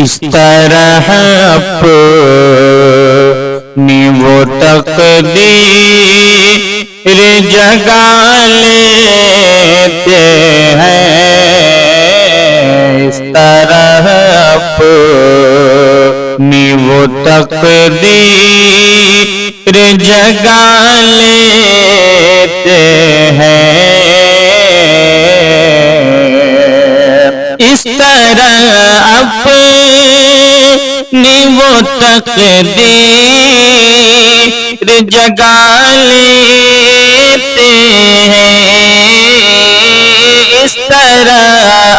اس طرح اپنی وہ تقدیر جگا لیتے ہیں، اس طرح اپنی وہ تقدیر جگا لیتے ہیں، اس طرح اپنی وہ تقدیر جگا لیتے ہیں، اس طرح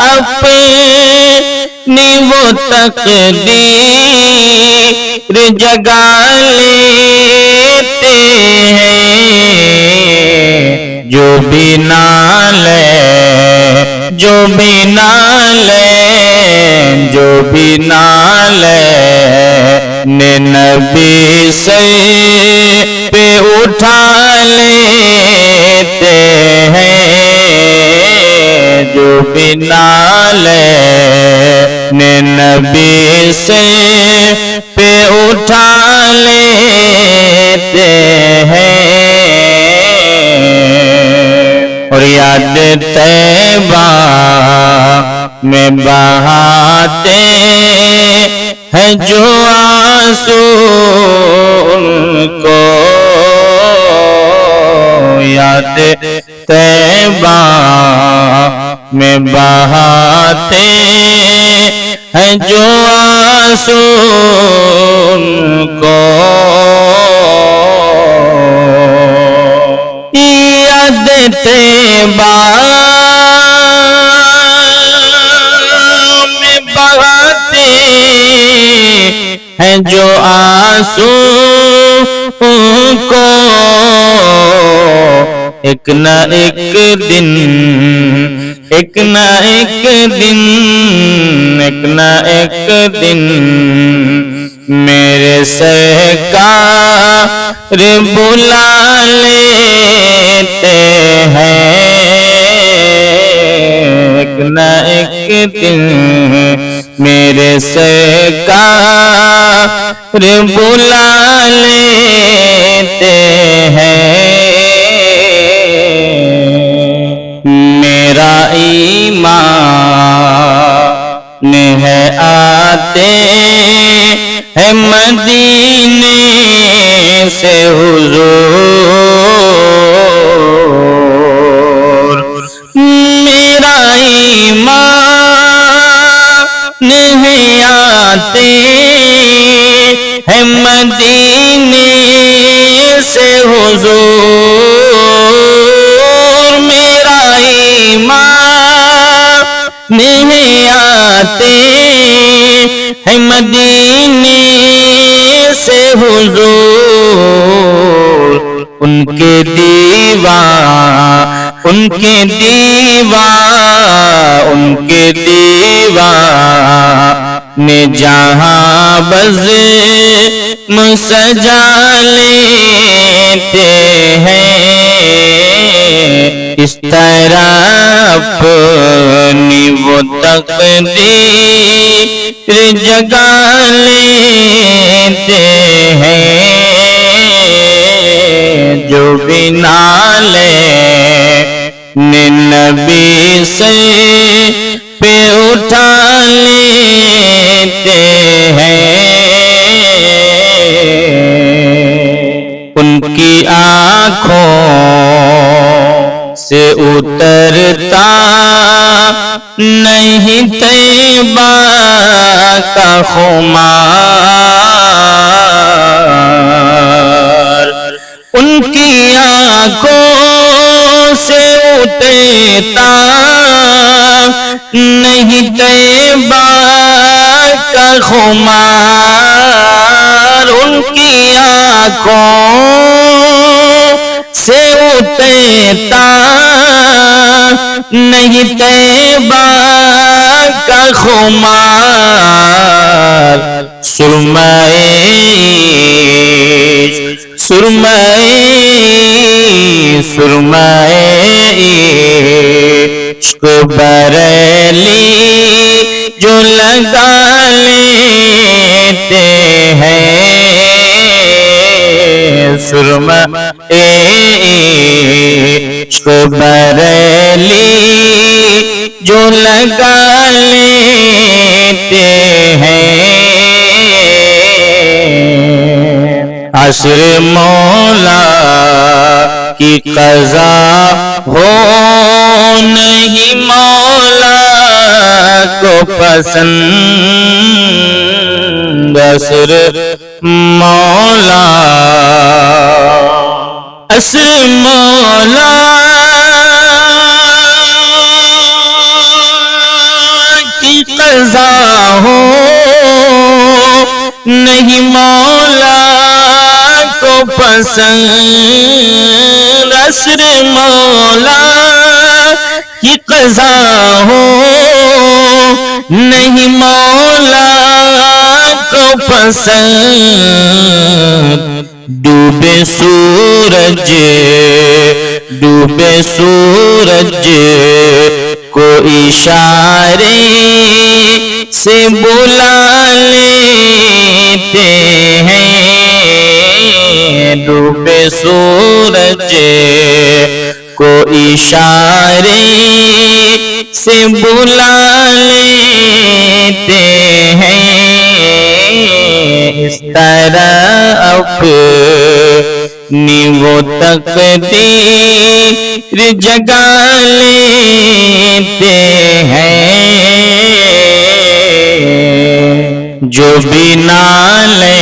اپنی وہ تقدیر جگا لیتے ہیں، جو بھی نالے جو بھی نالے نے نبی سے پہ اٹھا لیتے ہیں، جو بھی نالے نے نبی سے پہ اٹھا لیتے ہیں، اور یاد طیبہ میں بہاتے ہیں جو آنسو ان کو، یاد طیبہ میں بہاتے ہیں جو آنسو ان کو، یاد طیبہ میں بہاتے ہیں جو آنسو ان کو، ایک نہ ایک دن میرے سرکار بلا لیتے ہیں، ایک نہ ایک دن میرے سرکار بلا لیتے ہیں، میرا ایمان ہے آتے ہے مدینے سے حضور، میرا ایمان ہے آتے ہے مدینے سے حضور، میرا ایمان ہے آتے ہے مدینے سے حضور، ان کے دیوان نے جہاں بزم سجا لیتے ہیں، اس طرح اپنی وہ تقدیر جگا لیتے ہیں، جو بھی نالے نے نبی سے پہ اٹھا لیتے ہیں، ان کی آنکھوں سے اترتا نہیں طیبہ کا خمار، ان کی آنکھوں سے اترتا نہیں طیبہ کا خمار، ان کی آنکھوں سے اترتا نہیں طیبہ کا خمار، سرمائے عشق بریلی جو لگا لیتے لیتے ہیں سرما عشق بریلی جو لگا لیتے ہیں عصر مولا کی قضا ہو نہیں مولا کو پسند عصر مولا عصر مولا کی قضا ہو نہیں مولا کو پسند عصر مولا کی قضا ہو نہیں مولا کو پسند ڈوبے سورج کو اشارے سے بلا لیتے ہیں ڈوبے سورج کو اشارے سے بلا لیتے ہیں اس طرح اپنی وہ تقدیر جگا لیتے ہیں جو بھی نالے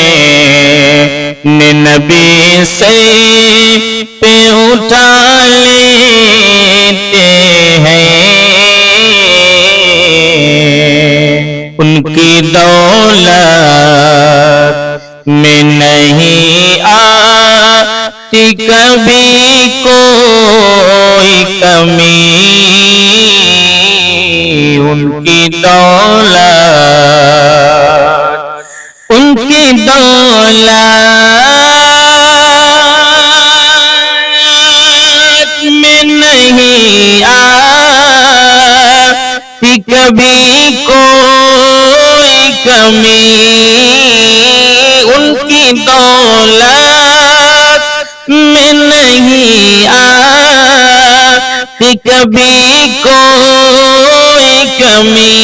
نبی سے پہ اٹھا لیتے ہیں ان کی دولت میں نہیں آتی کبھی کوئی کمی ان کی دولت میں نہیں آتی کبھی کوئی کمی ان کی دولت میں نہیں آتی کبھی کوئی کمی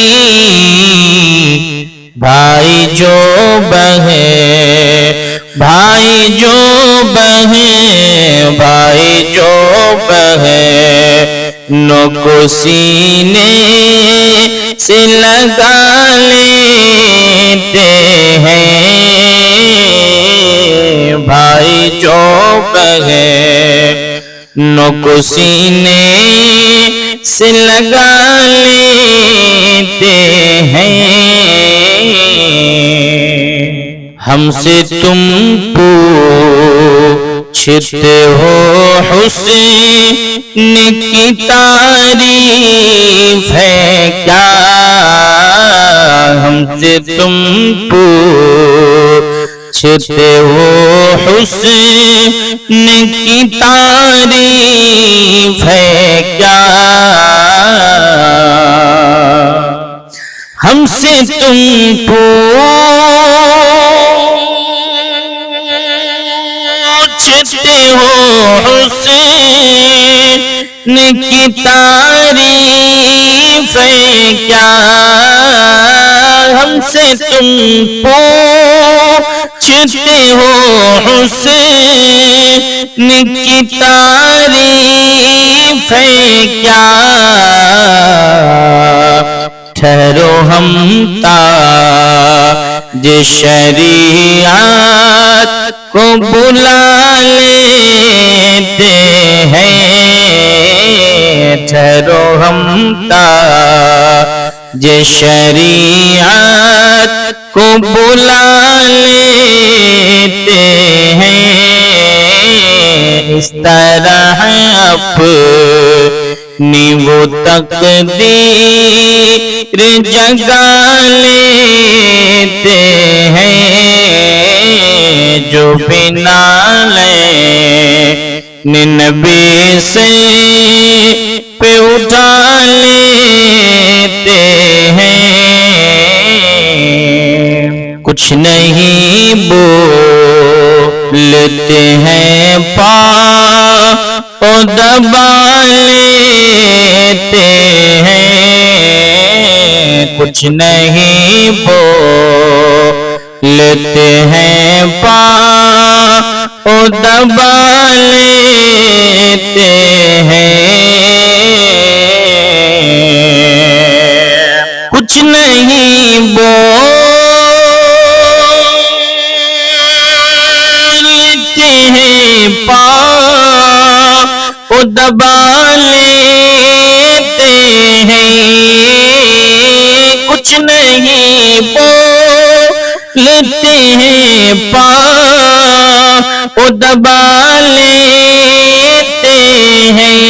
بھائی جو بہے نو کو سینے سے لگا لیتے ہیں بھائی جو بہے نو کو سینے سے لگا لیتے ہیں ہم سے تم پوچھتے ہو حسین کی تعریف ہے کیا ہم سے تم پوچھتے ہو حسین کی تعریف ہے کیا ہم سے تم پوچھتے ہو حسین کی تعریف ہے کیا ہم سے تم پوچھتے ہو حسین کی تعریف ہے کیا ٹھہرو ہم تاج شریعت کو بلا لیتے ہیں ٹھہرو ہم تاج شریعت کو بلا لیتے ہیں اس طرح اپنی وہ تقدیر جگا لیتے ہیں جو بنا نبی سے پہ اٹھا لیتے ہیں کچھ نہیں بولتے ہیں پاؤں دبا لیتے ہیں، کچھ نہیں بولتے ہیں پاؤں دبا لیتے ہیں، کچھ نہیں بولتے ہیں پاؤں دبا لیتے ہیں، کچھ نہیں بولتے ہیں پاؤں دبا لیتے ہیں،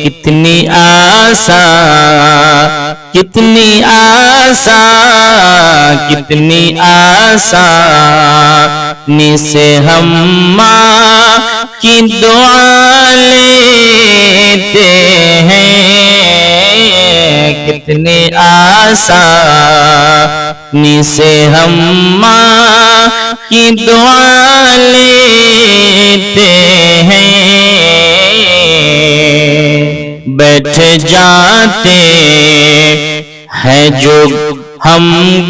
کتنی آسان، کتنی آسان، کتنی آسانی سے ہم ماں کی دعا لیتے ہیں، کتنی آسانی سے ہم ماں کی دعا لیتے ہیں، بیٹھ جاتے ہیں جو ہم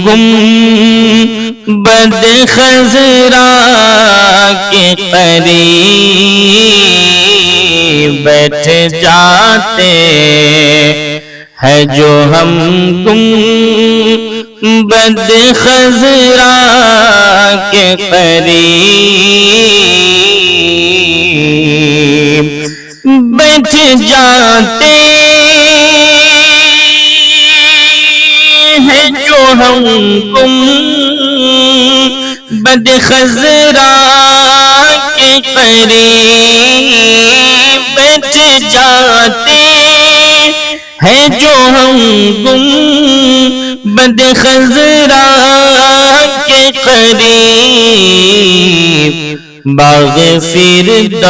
گنبد خضرا کے قریب، بیٹھ جاتے ہیں جو ہم گنبد خضرا کے قریب، بیٹھ جاتے ہیں جو ہم گنبد خضرا کے قریب، بیٹھ جاتے ہیں جو ہم گنبد خضرا کے قریب، باغ فردوس،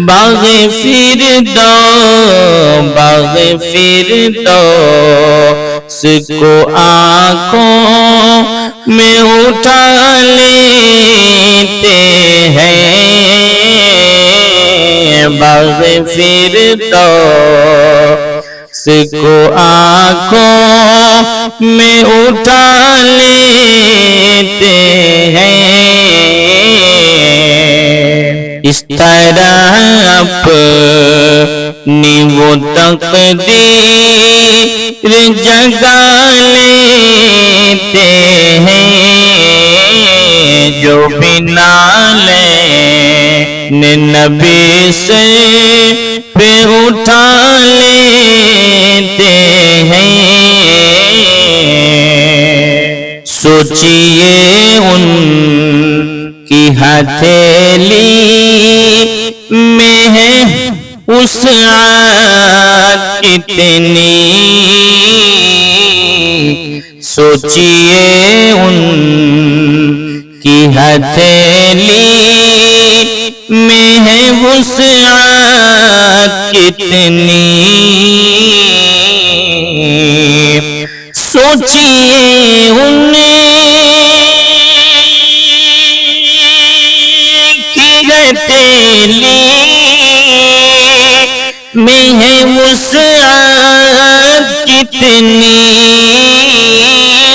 باغ فردوس، باغ فردوس کو آنکھوں میں اٹھا لیتے ہیں، باغ فردوس کو آنکھوں میں اٹھا لیتے ہیں، اس طرح اپنی وہ تقدیر جگا لیتے ہیں، جو بنا لینے نبی سے پہ اٹھا لیتے ہیں، سوچئے ان کی ہتھیلی میں ہے وسعت کتنی، سوچئے ان کی ہتھیلی میں ہے وسعت کتنی، سوچئے ان کی ہتھیلی میں ہے وسعت کتنی،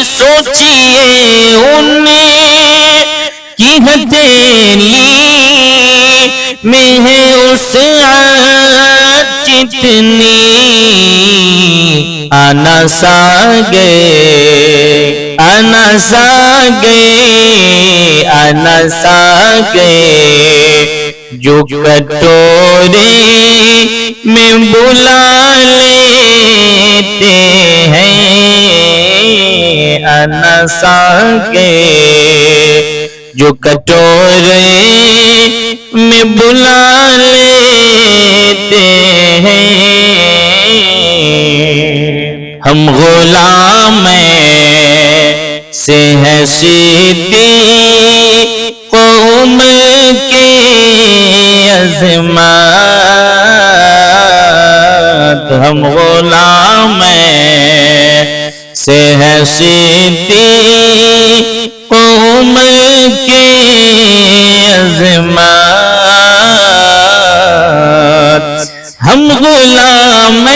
سوچئے ان کی ہتھیلی میں ہے وسعت کتنی، آنا ساگے، آنا ساگے، آنا ساگے جو کٹورے میں بلا لیتے ہیں، آنا ساگے جو کٹورے میں بلا لیتے ہیں، ہم غلام سے ہیں صدیق قوم کے عظمت، ہم غلام سے ہے صدیقوں کے عظمت، ہم غلام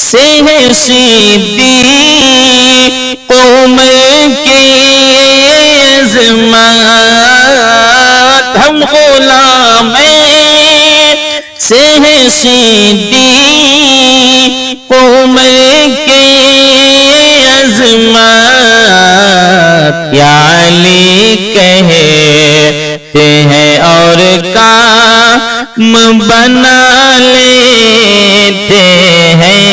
سے ہے صدیقوں کے عظمت، ہم غلام سے ہے صدیقوں کے عظمت، یا علی کہتے ہیں اور کام بنا لیتے ہیں،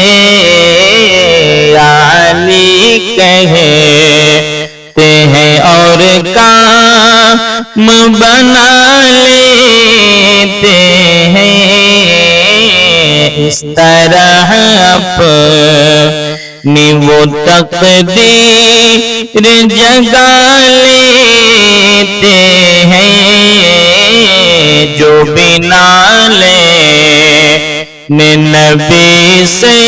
یا علی کہتے ہیں اور کام بنا لیتے ہیں، اس طرح اپنی وہ تقدیر جگا لیتے ہیں، جو بنا لے نبی سے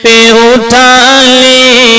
پہ اٹھا لے